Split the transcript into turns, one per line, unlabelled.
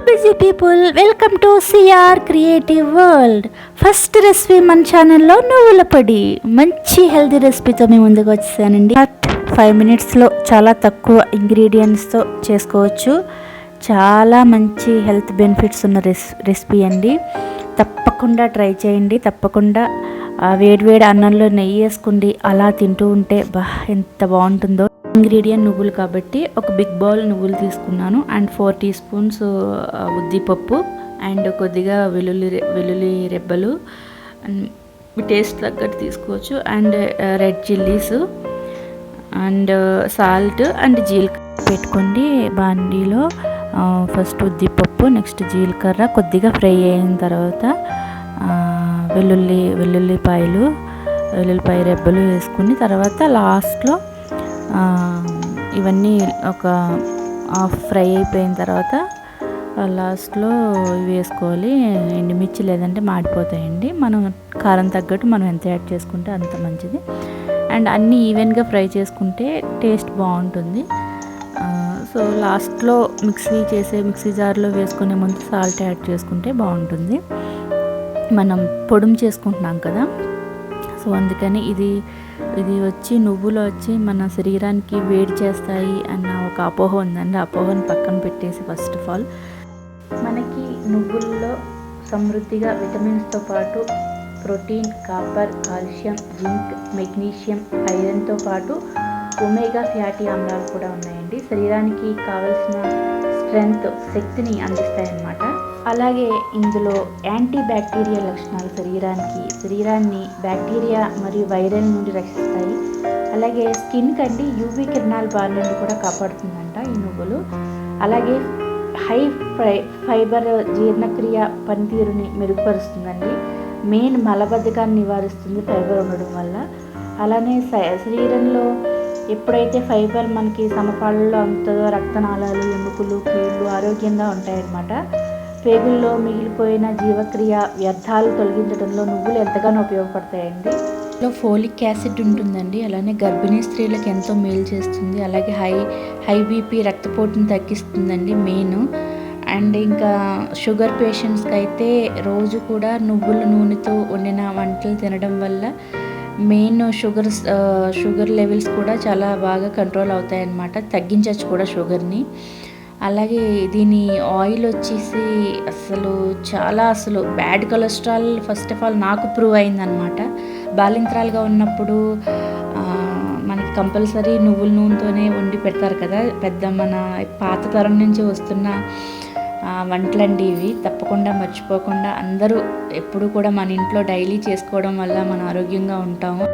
Busy people, welcome to CR creative world. First recipe మన ఛానల్లో నువ్వుల పొడి. మంచి హెల్తీ రెసిపీతో మీ ముందుకు వచ్చేసానండి. 5 minutesలో చాలా తక్కువ ఇంగ్రీడియంట్స్తో చేసుకోవచ్చు. చాలా మంచి హెల్త్ బెనిఫిట్స్ ఉన్న రెసిపీ అండి. తప్పకుండా ట్రై చేయండి. తప్పకుండా వేడివేడి అన్నంలో నెయ్యి వేసుకుండి అలా తింటూ ఉంటే ఎంత బాగుంటుందో. ఇంగ్రీడియంట్ నువ్వులు కాబట్టి ఒక బిగ్ బౌల్ నువ్వులు తీసుకున్నాను అండ్ 4 teaspoons ఉద్దిపప్పు అండ్ కొద్దిగా వెల్లుల్లి రెబ్బలు టేస్ట్ తగ్గట్టు తీసుకోవచ్చు and red chillies and salt and జీలకర్ర పెట్టుకోండి. బాండీలో ఫస్ట్ ఉద్దిపప్పు, నెక్స్ట్ జీలకర్ర కొద్దిగా ఫ్రై అయిన తర్వాత వెల్లుల్లిపాయ రెబ్బలు వేసుకుని తర్వాత లాస్ట్లో ఇవన్నీ ఒక ఫ్రై అయిపోయిన తర్వాత లాస్ట్లో ఇవి వేసుకోవాలి. ఎండుమిర్చి లేదంటే మాడిపోతాయండి. మనం కారం తగ్గట్టు మనం ఎంత యాడ్ చేసుకుంటే అంత మంచిది. అండ్ అన్నీ ఈవెన్గా ఫ్రై చేసుకుంటే టేస్ట్ బాగుంటుంది. సో లాస్ట్లో మిక్సీ జార్లో వేసుకునే ముందు సాల్ట్ యాడ్ చేసుకుంటే బాగుంటుంది. మనం పొడుము చేసుకుంటున్నాం కదా, సో అందుకని ఇది వచ్చి నువ్వులు వచ్చి మన శరీరానికి వేడి చేస్తాయి అన్న ఒక అపోహ ఉందండి. అపోహను పక్కన పెట్టేసి ఫస్ట్ ఆఫ్ ఆల్ మనకి నువ్వుల్లో సమృద్ధిగా విటమిన్స్తో పాటు protein, copper, calcium, zinc, magnesium, ఐరన్తో పాటు ఒమేగా ఫ్యాటీ ఆమ్లాలు కూడా ఉన్నాయండి. శరీరానికి కావలసిన స్ట్రెంగ్త్, శక్తిని అందిస్తాయన్నమాట. అలాగే ఇందులో యాంటీ బ్యాక్టీరియల్ లక్షణాలు శరీరాన్ని బ్యాక్టీరియా మరియు వైరల్ నుండి రక్షిస్తాయి. అలాగే స్కిన్ కండి యూవీ కిరణాల బారి నుండి కూడా కాపాడుతుందంట ఈ నువ్వులు. అలాగే హై ఫైబర్ జీర్ణక్రియ పనితీరుని మెరుగుపరుస్తుందండి. మెయిన్ మలబద్ధకాన్ని నివారిస్తుంది ఫైబర్ ఉండడం వల్ల. అలానే శరీరంలో ఎప్పుడైతే ఫైబర్ మనకి సమపాళ్ళలో అందుతుందో రక్తనాళాలు, ఎముకలు, కీళ్ళు ఆరోగ్యంగా ఉంటాయన్నమాట. పేగుల్లో మిగిలిపోయిన జీవక్రియ వ్యర్థాలు తొలగించడంలో నువ్వులు ఎంతగానో ఉపయోగపడతాయండి. ఇందులో ఫోలిక్ యాసిడ్ ఉంటుందండి. అలానే గర్భిణీ స్త్రీలకు ఎంతో మేలు చేస్తుంది. అలాగే హై బీపీ రక్తపోటుని తగ్గిస్తుందండి మెయిన్. అండ్ ఇంకా షుగర్ పేషెంట్స్కి అయితే రోజు కూడా నువ్వుల నూనెతో వండిన వంటలు తినడం వల్ల మెయిన్ షుగర్ లెవెల్స్ కూడా చాలా బాగా కంట్రోల్ అవుతాయన్నమాట. తగ్గించవచ్చు కూడా షుగర్ని. అలాగే దీని ఆయిల్ వచ్చేసి అసలు bad cholesterol first of all నాకు ప్రూవ్ అయిందనమాట. బాలింత్రాలుగా ఉన్నప్పుడు మనకి కంపల్సరీ నువ్వుల నూనెతోనే వండి పెడతారు కదా, మన పాత తరం నుంచి వస్తున్న వంటలండి ఇవి. తప్పకుండా మర్చిపోకుండా అందరూ ఎప్పుడు కూడా మన ఇంట్లో డైలీ చేసుకోవడం వల్ల మనం ఆరోగ్యంగా ఉంటాము.